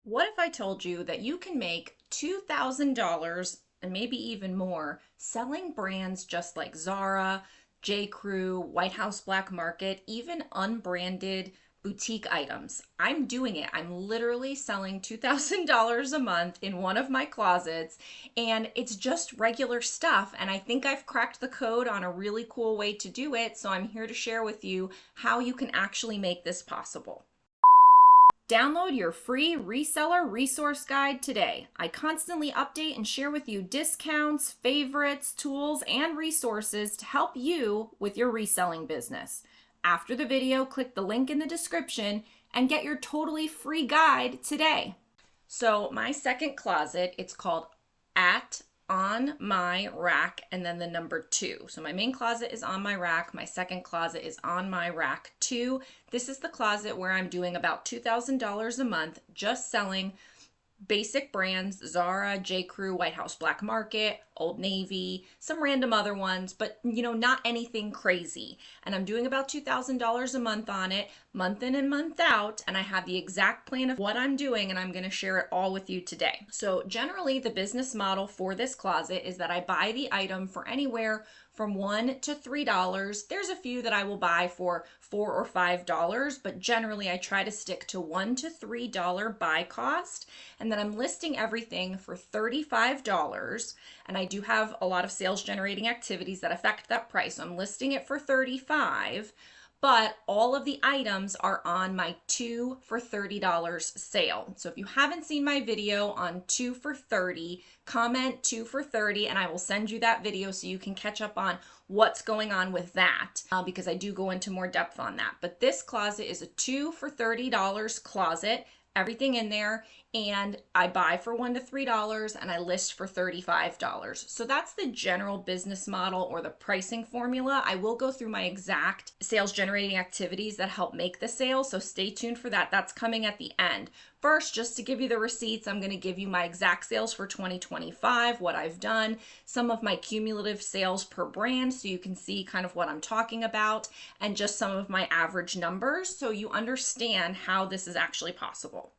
What if I told you that you can make $2,000 and maybe even more selling brands just like Zara, J.Crew, White House Black Market, even unbranded boutique items? I'm doing it. I'm literally selling $2,000 a month in one of my closets, and it's just regular stuff. And I think I've cracked the code on a really cool way to do it. So I'm here to share with you how you can actually make this possible. Download your free reseller resource guide today. I constantly update and share with you discounts, favorites, tools, and resources to help you with your reselling business. After the video, click the link in the description and get your totally free guide today. So my second closet, it's called At On My Rack and then the number 2. So my main closet is on my rack. My second closet is on my rack 2. This is the closet where I'm doing about $2,000 a month just selling basic brands: Zara, J.Crew, White House Black Market, Old Navy, some random other ones, but not anything crazy. And I'm doing about $2,000 a month on it, month in and month out. And I have the exact plan of what I'm doing, and I'm going to share it all with you today. So generally, the business model for this closet is that I buy the item for anywhere from $1 to $3. There's a few that I will buy for $4 or $5, but generally I try to stick to $1 to $3 buy cost. And then I'm listing everything for $35. And I do have a lot of sales generating activities that affect that price. So I'm listing it for $35. But all of the items are on my 2 for $30 sale. So if you haven't seen my video on 2 for $30, comment 2 for $30 and I will send you that video so you can catch up on what's going on with that, because I do go into more depth on that. But this closet is a 2 for $30 closet. Everything in there, and I buy for $1 to $3 and I list for $35. So that's the general business model or the pricing formula. I will go through my exact sales generating activities that help make the sale, so stay tuned for that. That's coming at the end. First, just to give you the receipts, I'm going to give you my exact sales for 2025, what I've done, some of my cumulative sales per brand so you can see kind of what I'm talking about, and just some of my average numbers so you understand how this is actually possible.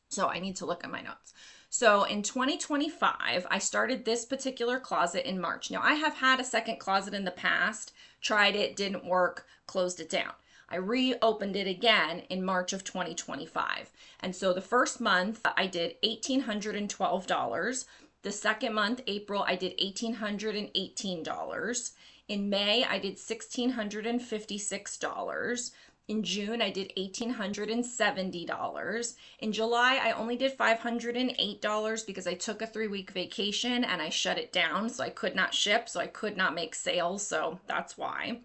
So I need to look at my notes. So in 2025, I started this particular closet in March. Now I have had a second closet in the past, tried it, didn't work, closed it down. I reopened it again in March of 2025. And so the first month I did $1,812. The second month, April, I did $1,818. In May, I did $1,656. In June, I did $1,870. In July, I only did $508 because I took a 3-week vacation and I shut it down. So I could not ship, so I could not make sales. So that's why.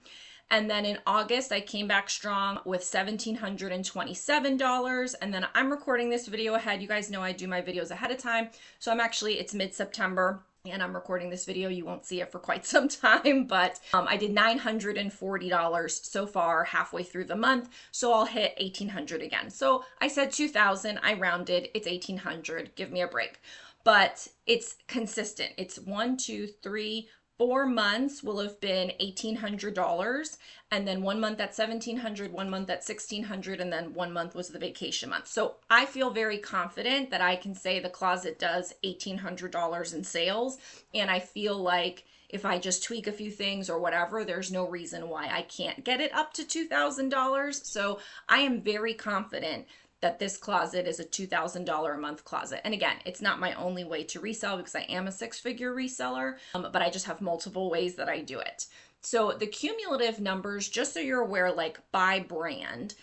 And then in August, I came back strong with $1,727. And then I'm recording this video ahead. You guys know I do my videos ahead of time. So it's mid-September. And I'm recording this video. You won't see it for quite some time, but I did $940 so far halfway through the month. So I'll hit $1,800 again. So I said 2,000, I rounded, it's 1,800, give me a break. But it's consistent. It's 1, 2, 3, 4 months will have been $1,800, and then 1 month at $1,700, 1 month at $1,600, and then 1 month was the vacation month. So I feel very confident that I can say the closet does $1,800 in sales, and I feel like if I just tweak a few things or whatever, there's no reason why I can't get it up to $2,000. So I am very confident that this closet is a $2,000 a month closet. And again, it's not my only way to resell because I am a 6-figure reseller, but I just have multiple ways that I do it. So the cumulative numbers, just so you're aware, like by brand,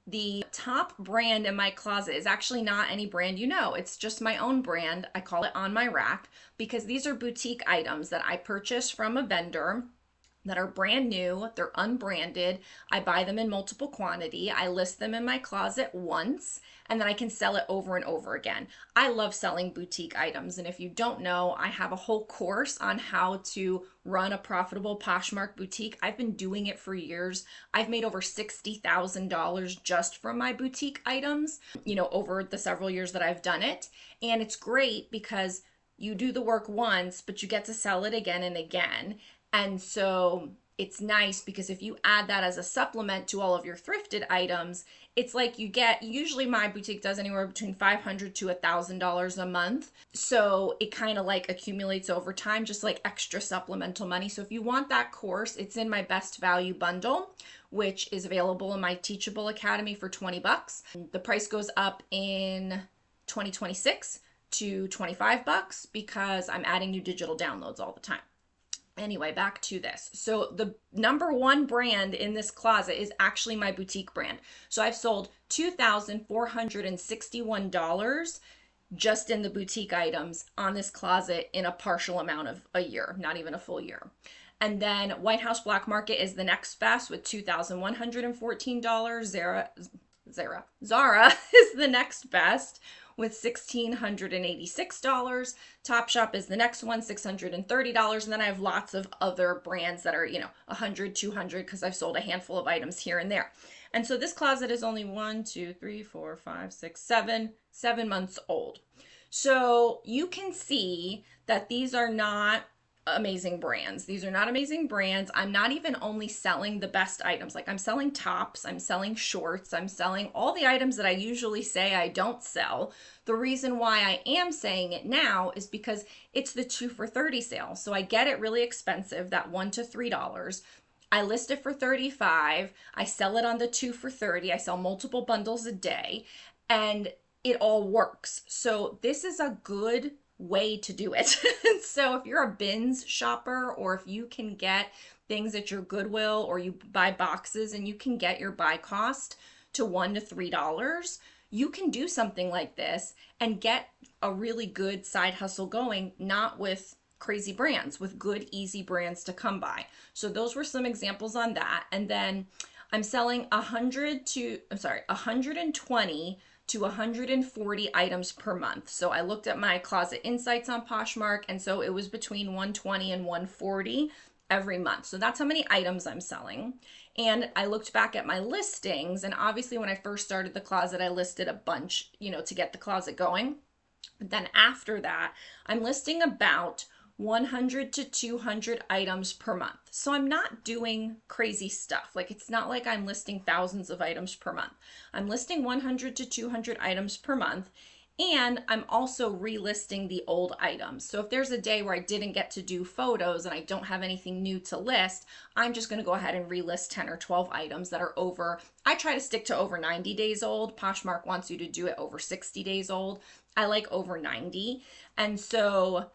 the top brand in my closet is actually not any brand it's just my own brand. I call it On My Rack because these are boutique items that I purchase from a vendor that are brand new, they're unbranded. I buy them in multiple quantity. I list them in my closet once, and then I can sell it over and over again. I love selling boutique items, and if you don't know, I have a whole course on how to run a profitable Poshmark boutique. I've been doing it for years. I've made over $60,000 just from my boutique items, over the several years that I've done it. And it's great because you do the work once, but you get to sell it again and again. And so it's nice because if you add that as a supplement to all of your thrifted items, it's like you get, usually my boutique does anywhere between $500 to $1,000 a month. So it kind of like accumulates over time, just like extra supplemental money. So if you want that course, it's in my best value bundle, which is available in my Teachable Academy for $20. The price goes up in 2026 to $25 because I'm adding new digital downloads all the time. Anyway, back to this. So the number one brand in this closet is actually my boutique brand. So I've sold $2,461 just in the boutique items on this closet in a partial amount of a year, not even a full year. And then White House Black Market is the next best with $2,114. Zara is the next best with $1,686. Topshop is the next one, $630. And then I have lots of other brands that are, $100, $200, because I've sold a handful of items here and there. And so this closet is only 7 months old. So you can see that these are not amazing brands. These are not amazing brands. I'm not even only selling the best items. Like, I'm selling tops, I'm selling shorts, I'm selling all the items that I usually say I don't sell. The reason why I am saying it now is because it's the 2 for $30 sale. So I get it really expensive, that $1 to $3. I list it for $35. I sell it on the 2 for $30. I sell multiple bundles a day, and it all works. So this is a good way to do it. So if you're a bins shopper, or if you can get things at your Goodwill, or you buy boxes and you can get your buy cost to $1 to $3, you can do something like this and get a really good side hustle going, not with crazy brands, with good, easy brands to come by. So those were some examples on that. And then I'm selling 120 to 140 items per month. So I looked at my closet insights on Poshmark, and so it was between 120 and 140 every month. So that's how many items I'm selling. And I looked back at my listings, and obviously when I first started the closet, I listed a bunch, to get the closet going. But then after that, I'm listing about 100 to 200 items per month. So I'm not doing crazy stuff. Like, it's not like I'm listing thousands of items per month. I'm listing 100 to 200 items per month. And I'm also relisting the old items. So if there's a day where I didn't get to do photos and I don't have anything new to list, I'm just going to go ahead and relist 10 or 12 items that are over. I try to stick to over 90 days old. Poshmark wants you to do it over 60 days old. I like over 90. And so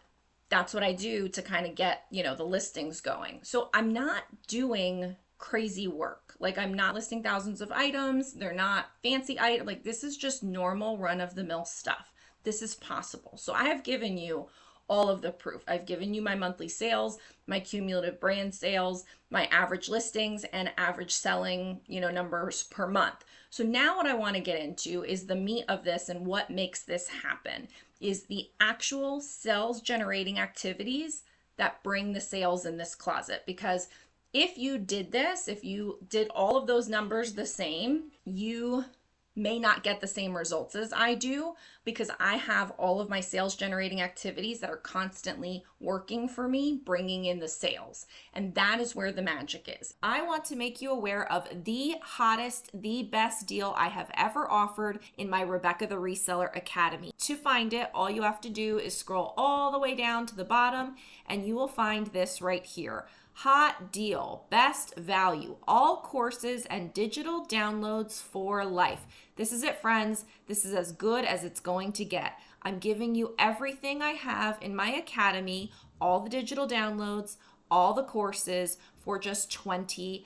that's what I do to kind of get, the listings going. So I'm not doing crazy work. Like, I'm not listing thousands of items. They're not fancy items. Like, this is just normal run-of-the-mill stuff. This is possible. So I have given you all of the proof. I've given you my monthly sales, my cumulative brand sales, my average listings, and average selling, numbers per month. So now what I want to get into is the meat of this, and what makes this happen is the actual sales generating activities that bring the sales in this closet. Because if you did this, if you did all of those numbers the same, you may not get the same results as I do, because I have all of my sales generating activities that are constantly working for me, bringing in the sales. And that is where the magic is. I want to make you aware of the hottest, the best deal I have ever offered in my Rebecca the Reseller Academy. To find it, all you have to do is scroll all the way down to the bottom, and you will find this right here. Hot deal, best value, all courses and digital downloads for life. This is it, friends. This is as good as it's going to get. I'm giving you everything I have in my academy, all the digital downloads, all the courses for just $20.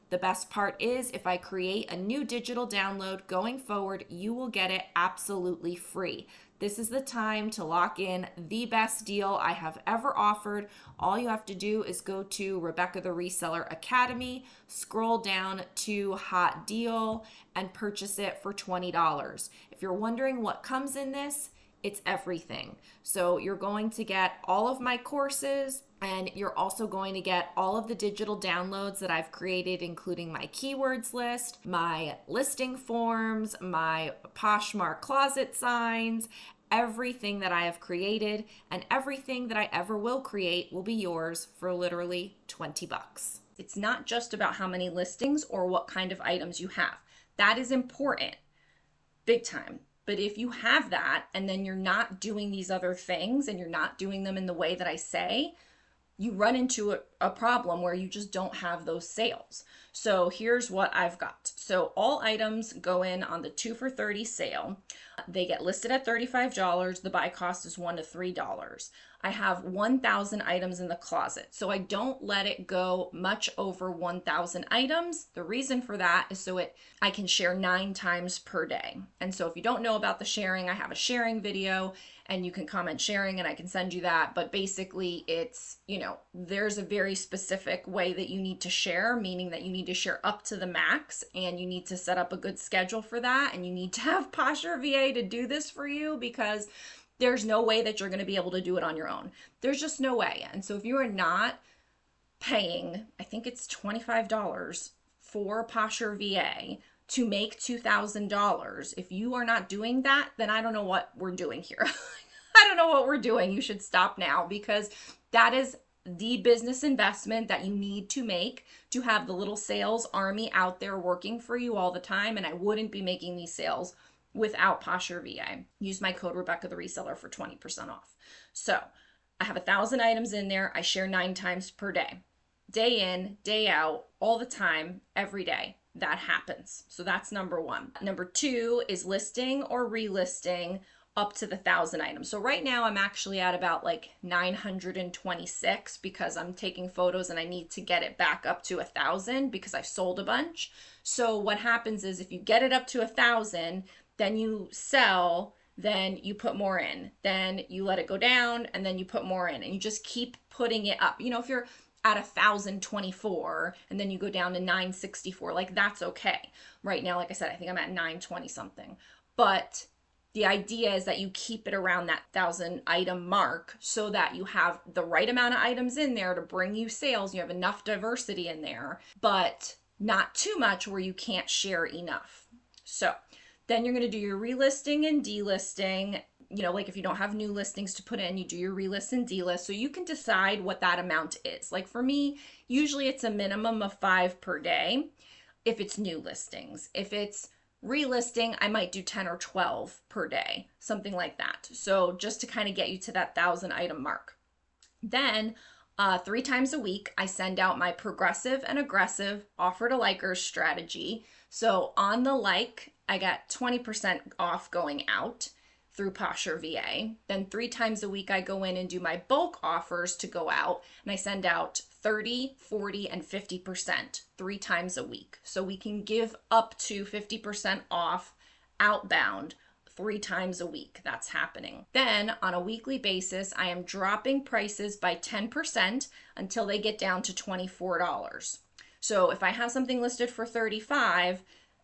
The best part is, if I create a new digital download going forward, you will get it absolutely free. This is the time to lock in the best deal I have ever offered. All you have to do is go to Rebecca the Reseller Academy, scroll down to Hot Deal, and purchase it for $20. If you're wondering what comes in this, it's everything. So you're going to get all of my courses, and you're also going to get all of the digital downloads that I've created, including my keywords list, my listing forms, my Poshmark closet signs, Everything that I have created and everything that I ever will create will be yours for literally 20 bucks. It's not just about how many listings or what kind of items you have. That is important, big time. But if you have that and then you're not doing these other things and you're not doing them in the way that I say, you run into a problem where you just don't have those sales. So here's what I've got. So all items go in on the 2 for $30 sale. They get listed at $35. The buy cost is $1 to $3. I have 1,000 items in the closet. So I don't let it go much over 1,000 items. The reason for that is so I can share 9 times per day. And so if you don't know about the sharing, I have a sharing video and you can comment sharing and I can send you that. But basically it's, there's a very specific way that you need to share, meaning that you need to share up to the max and you need to set up a good schedule for that. And you need to have PosherVA to do this for you because there's no way that you're going to be able to do it on your own. There's just no way. And so if you are not paying, I think it's $25 for PosherVA to make $2,000, if you are not doing that, then I don't know what we're doing here. I don't know what we're doing. You should stop now because that is the business investment that you need to make to have the little sales army out there working for you all the time. And I wouldn't be making these sales without PosherVA. Use my code Rebecca the Reseller for 20% off. So I have 1,000 items in there. I share 9 times per day. Day in, day out, all the time, every day. That happens. So that's number 1. Number 2 is listing or relisting up to the 1,000 items. So right now I'm actually at about like 926 because I'm taking photos and I need to get it back up to 1,000 because I've sold a bunch. So what happens is if you get it up to 1,000, then you sell, then you put more in, then you let it go down and then you put more in and you just keep putting it up. If you're at 1,024 and then you go down to 964, like that's okay. Right now, like I said, I think I'm at 920 something, but the idea is that you keep it around that 1,000 item mark so that you have the right amount of items in there to bring you sales. You have enough diversity in there, but not too much where you can't share enough. So then you're going to do your relisting and delisting. Like if you don't have new listings to put in, you do your relist and delist. So you can decide what that amount is. Like for me, usually it's a minimum of 5 per day if it's new listings. If it's relisting, I might do 10 or 12 per day, something like that. So just to kind of get you to that 1,000 item mark. Then 3 times a week, I send out my progressive and aggressive offer to likers strategy. So on the like, I got 20% off going out through PosherVA. Then 3 times a week, I go in and do my bulk offers to go out and I send out 30, 40, and 50% 3 times a week. So we can give up to 50% off outbound 3 times a week. That's happening. Then on a weekly basis, I am dropping prices by 10% until they get down to $24. So if I have something listed for $35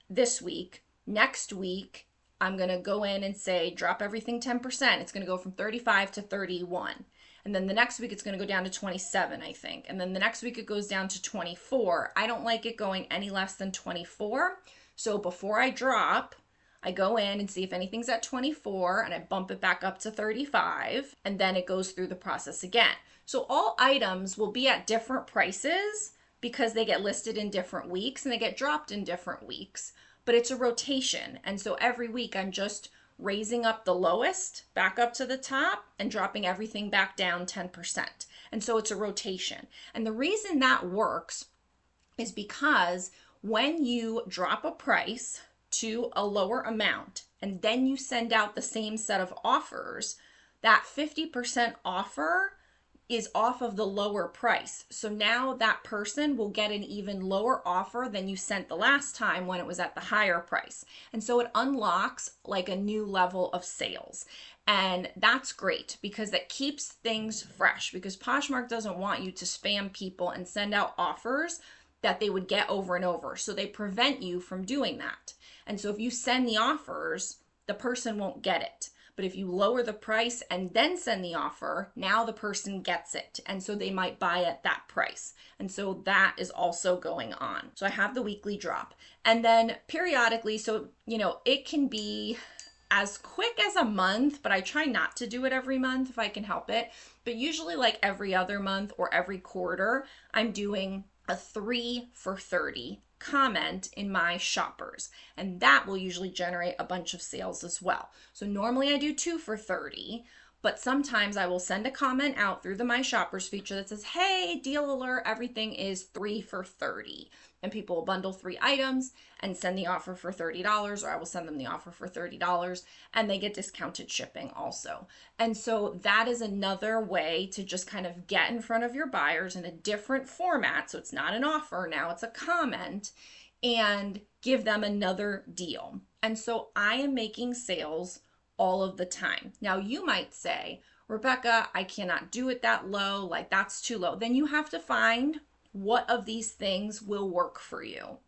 this week, next week, I'm going to go in and say, drop everything 10%. It's going to go from 35 to 31. And then the next week, it's going to go down to 27, I think. And then the next week, it goes down to 24. I don't like it going any less than 24. So before I drop, I go in and see if anything's at 24 and I bump it back up to 35. And then it goes through the process again. So all items will be at different prices because they get listed in different weeks and they get dropped in different weeks. But it's a rotation. And so every week I'm just raising up the lowest back up to the top and dropping everything back down 10%. And so it's a rotation. And the reason that works is because when you drop a price to a lower amount and then you send out the same set of offers, that 50% offer is off of the lower price. So now that person will get an even lower offer than you sent the last time when it was at the higher price. And so it unlocks like a new level of sales. And that's great because that keeps things fresh, because Poshmark doesn't want you to spam people and send out offers that they would get over and over. So they prevent you from doing that. And so if you send the offers, the person won't get it. But if you lower the price and then send the offer, now the person gets it. And so they might buy at that price. And so that is also going on. So I have the weekly drop. And then periodically, so, it can be as quick as a month, but I try not to do it every month if I can help it. But usually like every other month or every quarter, I'm doing a 3 for 30 comment in my shoppers, and that will usually generate a bunch of sales as well. So normally I do 2 for 30, but sometimes I will send a comment out through the My Shoppers feature that says, hey, deal alert, everything is 3 for 30. And people will bundle 3 items and send the offer for $30, or I will send them the offer for $30, and they get discounted shipping also. And so that is another way to just kind of get in front of your buyers in a different format. So it's not an offer now, it's a comment, and give them another deal. And so I am making sales all of the time. Now you might say, Rebecca, I cannot do it that low, like that's too low. Then you have to find what of these things will work for you.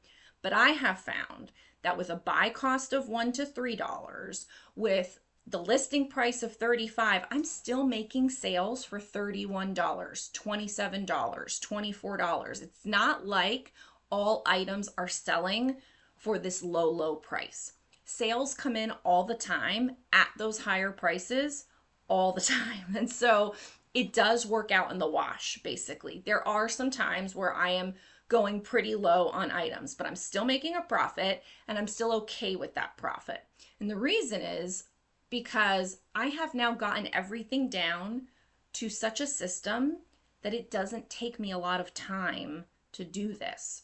But I have found that with a buy cost of $1 to $3, with the listing price of $35, I'm still making sales for $31, $27, $24. It's not like all items are selling for this low price. Sales come in all the time at those higher prices all the time. And so it does work out in the wash, basically. There are some times where I am going pretty low on items, but I'm still making a profit and I'm still okay with that profit. And the reason is because I have now gotten everything down to such a system that it doesn't take me a lot of time to do this.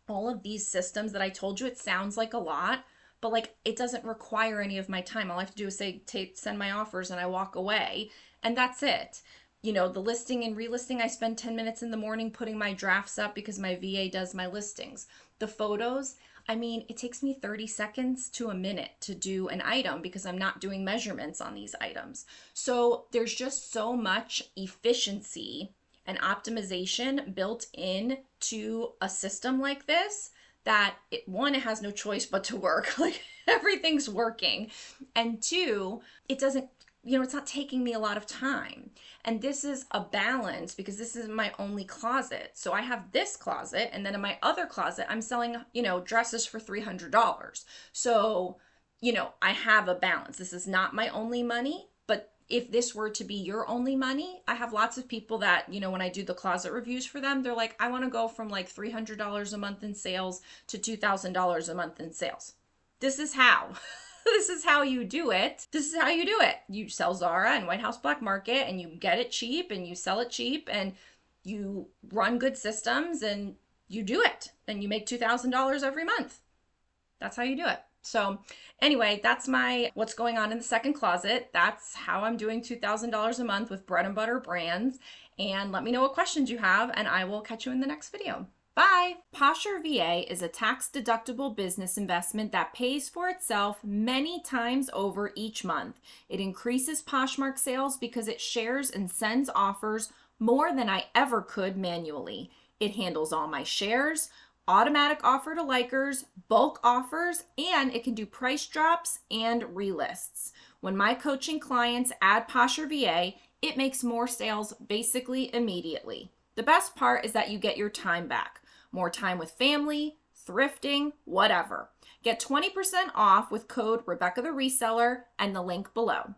All of these systems that I told you, it sounds like a lot, but like it doesn't require any of my time. All I have to do is say, send my offers, and I walk away, and that's it. You know, the listing and relisting, I spend 10 minutes in the morning putting my drafts up because my VA does my listings. The photos, I mean, it takes me 30 seconds to a minute to do an item because I'm not doing measurements on these items. So there's just so much efficiency and optimization built in to a system like this that it has no choice but to work. Like everything's working. And 2, it doesn't, it's not taking me a lot of time. And this is a balance because this is my only closet. So I have this closet, and then in my other closet, I'm selling, dresses for $300. So, I have a balance. This is not my only money, but if this were to be your only money, I have lots of people that, when I do the closet reviews for them, they're like, I want to go from like $300 a month in sales to $2,000 a month in sales. This is how. This is how you do it. This is how you do it. You sell Zara and White House Black Market, and you get it cheap and you sell it cheap, and you run good systems and you do it, and you make $2,000 every month. That's how you do it. So anyway, that's what's going on in the second closet. That's how I'm doing $2,000 a month with bread and butter brands. And let me know what questions you have, and I will catch you in the next video. Bye. PosherVA is a tax-deductible business investment that pays for itself many times over each month. It increases Poshmark sales because it shares and sends offers more than I ever could manually. It handles all my shares, automatic offer to likers, bulk offers, and it can do price drops and relists. When my coaching clients add PosherVA, it makes more sales basically immediately. The best part is that you get your time back. More time with family, thrifting, whatever. Get 20% off with code Rebecca the Reseller and the link below.